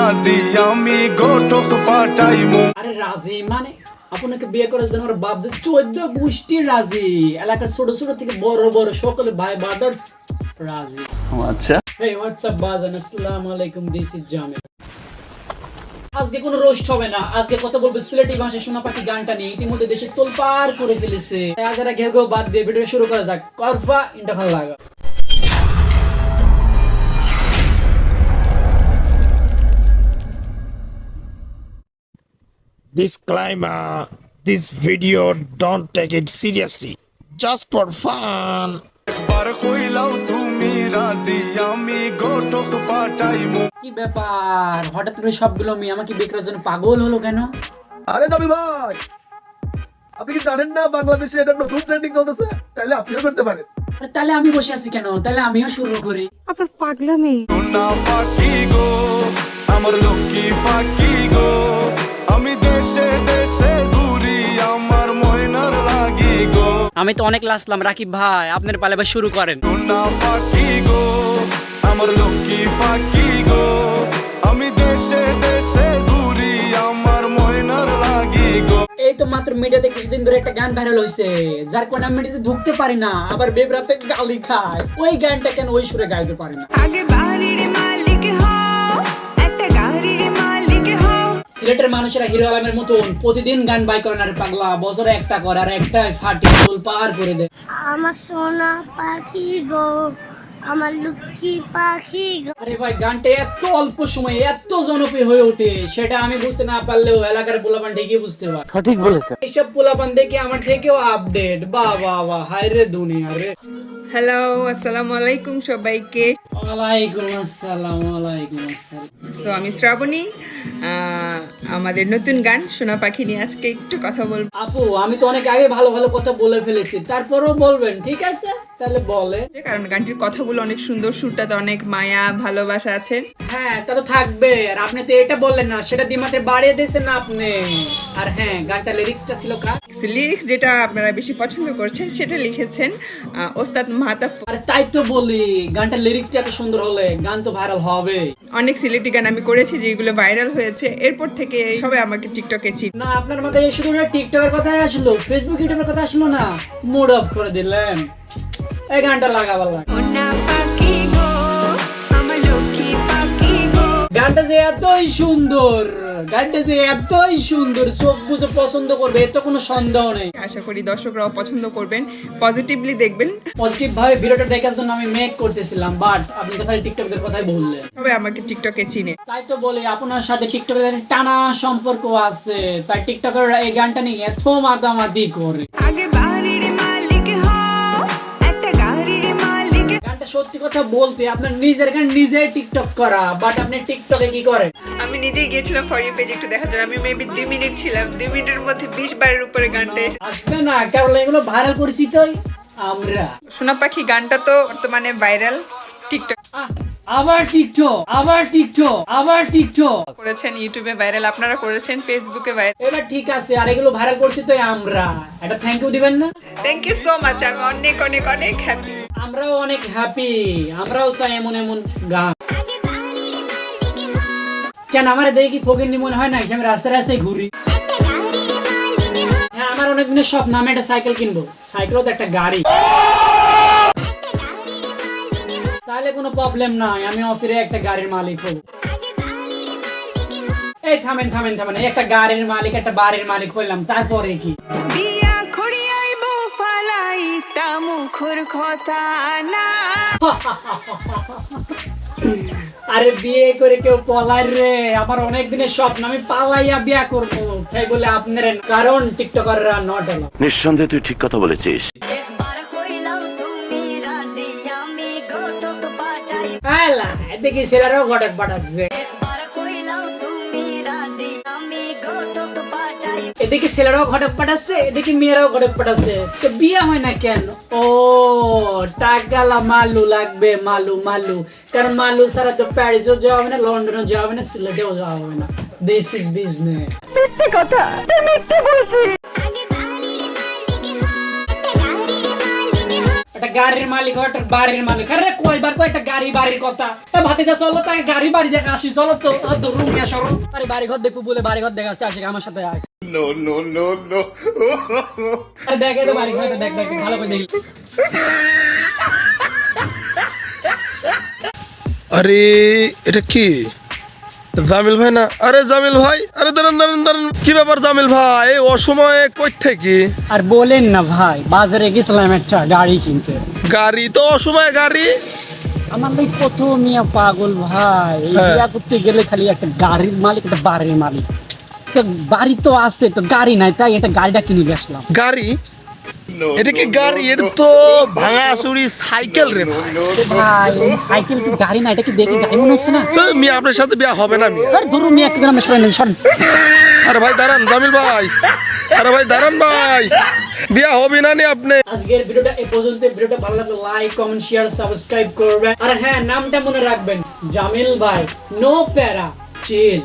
রাজি আমি গোটক পাঠাইমু। আরে রাজি মানে আপনাকে বিয়ে করার জন্য আমার বাপ 14 গোষ্ঠী রাজি, এলাকার ছোট ছোট থেকে বড় বড় সকলে ভাই ব্রাদার্স রাজি। আচ্ছা, হেই হোয়াটসঅ্যাপ বাজান, আসসালামু আলাইকুম, দিস ইজ জামিল। আজকে কোনো রোস্ট হবে না, আজকে কথা বলবো সিলেটি ভাষায় সোনা পাখি গানটা নিয়ে। ইতিমধ্যে দেশে তোলপাড় করে ফেলেছে। আজ এরা ঘেউ ঘেউ বাদ দিয়ে ভিডিও শুরু করা যাক। করফা ইন্টা ভালো লাগা। Disclaimer: this video don't take it seriously, just for fun. বার কইলাও তুমি রাজি আমি গোটক পাঠাইমু। কি ব্যাপার, হঠাৎ করে সবগুলো মেয়ে আমাকে বেকার জন্য পাগল হলো কেন? আরে জামিল ভাই, আপনি কি জানেন না বাংলাদেশে এটা নতুন ট্রেন্ডিং চলতেছে? চাইলে আপনিও করতে পারেন। আরে তাহলে আমি বসে আছি কেন? তাহলে আমিও শুরু করি। আপনার পাগলামি। সোনা পাখি গো আমার লক্ষ্মী পাখি গো, আমি দেশে দেশে ঘুরি আমার ময়নার লাগি গো। আমি তো অনেক লাসলাম রাকিব ভাই, আপনার পালে এবার শুরু করেন। সোনা পাখি গো আমার লক্ষ্মী পাখি গো, আমি দেশে দেশে ঘুরি আমার ময়নার লাগি গো। এই তো মাত্র মিডিয়াতে কিছুদিন ধরে একটা গান ভাইরাল হয়েছে, যার কারণে আমি মিডিয়াতে ঢুকতে পারি না, আবার বেবরাতে গালি খায়। ওই গানটা কেন ওই সুরে গাইতে পারি না? আগে বাড়ির মালিক হও, একটা গাড়ির মালিক হও। সিলেটের মানুষেরা হিরো আলমের মতন প্রতিদিন গান বাই করেন। আর পাগলা বছরে একটা করে আর একটা ফাটি ফুল পার করে দেয়। আমার সোনা পাখি গো, আমার লক্ষ্মী পাখি গো। আরে ভাই, গানটা এত অল্প সময়ে এত জনপ্রিয় হয়ে ওঠে, সেটা আমি বুঝতে না পারলেও এলাকার পোলাপান ঠিকই বুঝতে পারে। সঠিক বলেছেন। এইসব পোলাপান দেখে আমার থেকেও আপডেট। বাহ বাহ বাহ, হায় রে দুনিয়া রে। হ্যালো, আসসালামু আলাইকুম সবাইকে। ওয়ালাইকুম আসসালাম, ওয়ালাইকুম আসসালাম। সো আমি শ্রাবণী, আমাদের নতুন গান সোনা পাখি নিয়ে আজকে একটু কথা বলবো। আপু, আমি তো অনেক আগে ভালো ভালো কথা বলে ফেলেছি, তারপরেও বলবেন? ঠিক আছে, তাহলে বলে। কারণ গানটির কথাগুলো অনেক সুন্দর, সুরটাতে অনেক মায়া ভালোবাসা আছে। হ্যাঁ, তা তো থাকবে। আর আপনি তো এটা বললেন না, সেটা দিমাত্রে বাড়িয়ে দিয়েছেন না আপনি। আর হ্যাঁ, গানটা লিরিক্সটা ছিল কার? লিরিক্স যেটা আপনারা বেশি পছন্দ করছেন সেটা লিখেছেন ওস্তাদ মাহতাব। আরে তাই তো বলি, গানটা লিরিক্সটা এত সুন্দর হলে গান তো ভাইরাল হবে। অনেক সিলেটি গান আমি করেছি যেগুলো ভাইরাল হয়েছে, এরপর থেকে সবাই আমাকে টিকটকে চিনি। না, আপনার মাথায় শুধু টিকটকের কথাই আসলো, ফেসবুক ইউটিউবের কথা আসলো না, মুড অফ করে দিলেন। এই গানটা লাগাবার লাগে। সোনা পাখি গো, আমার লক্ষ্মী পাখি গো। গানটা যে এতই সুন্দর, গানটা যে এতই সুন্দর, চোখ বুঝে পছন্দ করবে, এত কোনো সন্দেহ নেই। আশা করি দর্শকরাও পছন্দ করবেন, পজিটিভলি দেখবেন। পজিটিভ ভাবে ভিডিওটা দেখার জন্য আমি মেক করতেছিলাম, বাট আপনি তো খালি টিকটকের কথাই বললেন। সবাই আমাকে টিকটকে চিনে। তাই তো বলি, আপনার সাথে টিকটকের টানা সম্পর্ক আছে, তাই টিকটকের এই গানটা নিয়ে এত মাতামাতি করে। আগে বাড়ির মালিক হও, একটা গাড়ির মালিক। গানটা সত্যি কথা বলতে আপনার নিজের গান নিজেই টিকটক করা, বাট আপনি টিকটকে কি করেন? আমি নিজেই গিয়েছিলাম ফর ইউ পেজ একটু দেখার জন্য। আমি মেবি 2 মিনিট ছিলাম, 2 মিনিটের মধ্যে 20 বারের উপরে গানটা আসবে না, কারণ এগুলো ভাইরাল করেছি তো আমরা। সোনা পাখি গানটা তো বর্তমানে ভাইরাল টিকটক আবার টিকটক, আবার টিকটক, আবার টিকটক করেছেন, ইউটিউবে ভাইরাল, আপনারা করেছেন, ফেসবুকে ভাইরাল। এবার ঠিক আছে, আর এগুলো ভাইরাল করছি তো আমরা, এটা থ্যাংক ইউ দিবেন না? থ্যাংক ইউ সো মাচ, আমি অনেক অনেক অনেক হ্যাপি। আমরাও অনেক হ্যাপি, আমরাও চাই এমন এমন গান। কেন আমার দেখি ফকিন্নি মনে হয় না আমি রাস্তায় রাস্তায় ঘুরি? হ্যাঁ, আমার অনেক দিনের স্বপ্ন আমি একটা সাইকেল কিনবো, সাইকেলও তো একটা গাড়ি। তাহলে কোনো প্রবলেম নাই, আমি অচিরে একটা গাড়ির মালিক হবো। এই থামেন থামেন থামেন, একটা গাড়ির মালিক একটা বাড়ির মালিক হইলাম, তারপরে কি? বিয়া খড়িয়াইব ফালাই তা মুখর কথা না। আরে বিয়ে করে কেউ পলায় রে? আমার অনেক দিনের স্বপ্ন আমি পালাইয়া বিয়া করবো, তাই বলে আপনার কারণ টিকটকাররা নট এলো। নিঃসন্দেহে তুই ঠিক কথা বলেছিস। দেখি ছেলেরাও ঘটক পাঠাচ্ছে, এদিকে ছেলেরাও ঘটক পাঠাচ্ছে, এদিকে মেয়েরাও ঘটক পাঠাচ্ছে, তো বিয়ে হয় না কেন? ও টাকালা মালু লাগবে, মালু মালু, কারণ মালু ছাড়া তো প্যারিসও যাওয়া হবে না, লন্ডনও যাওয়া হবে না, সিলেটেও যাওয়া হবে না। This is business. মিথ্যে কথা, তুই মিথ্যে বলছিস। একটা গাড়ির মালিক হয় একটা বাড়ির মালিক। আরে কয়বার কয় একটা গাড়ি বাড়ির কথা। ভাতিজা চলো তাই গাড়ি বাড়ি দেখে আসি, চলো তো ধরুন মিয়া সরো। আরে বাড়ি ঘর দেখবো বলে বাড়ি ঘর দেখে আসছে, আসে আমার সাথে আয়। দেখে তো বাড়ি ঘর দেখ দেখ ভালো করে দেখি। আরে এটা কি জামিল ভাই না? আরে জামিল ভাই, আরে দাঁড়ান দাঁড়ান দাঁড়ান, কি ব্যাপার জামিল ভাই এই অসময়ে কই থেকে? আর বলেন না ভাই, বাজারে গেছিলাম একটা গাড়ি কিনতে। গাড়ি তো অসময়ে গাড়ি। আমার এই কত মিয়া পাগল ভাই, এই বিয়া করতে গেলে খালি একটা গাড়ির মালিক একটা বাড়ির মালিক। তো বাড়ি তো আছে তো গাড়ি নাই, তাই এটা গাড়িটা কিনে আসলাম। গাড়ি? এটা কি গাড়ি? এটা তো ভাঙা চুরি সাইকেল রে ভাই। ভাই এই সাইকেল কি গাড়ি না? এটা কি দেখে গাড়ি মনে হচ্ছে না? মিয়া আপনার সাথে বিয়া হবে না মিয়া। আর ধরুন মিয়া কি গ্রামে সরেন। আরে ভাই দাঁড়ান জামিল ভাই, আরে ভাই দাঁড়ান ভাই, বিয়া হবে না নি আপনি? আজকের ভিডিওটা এই পর্যন্ত। ভিডিওটা ভালো লাগলে লাইক কমেন্ট শেয়ার সাবস্ক্রাইব করবেন। আর হ্যাঁ, নামটা মনে রাখবেন, জামিল ভাই, নো প্যারা, চিল।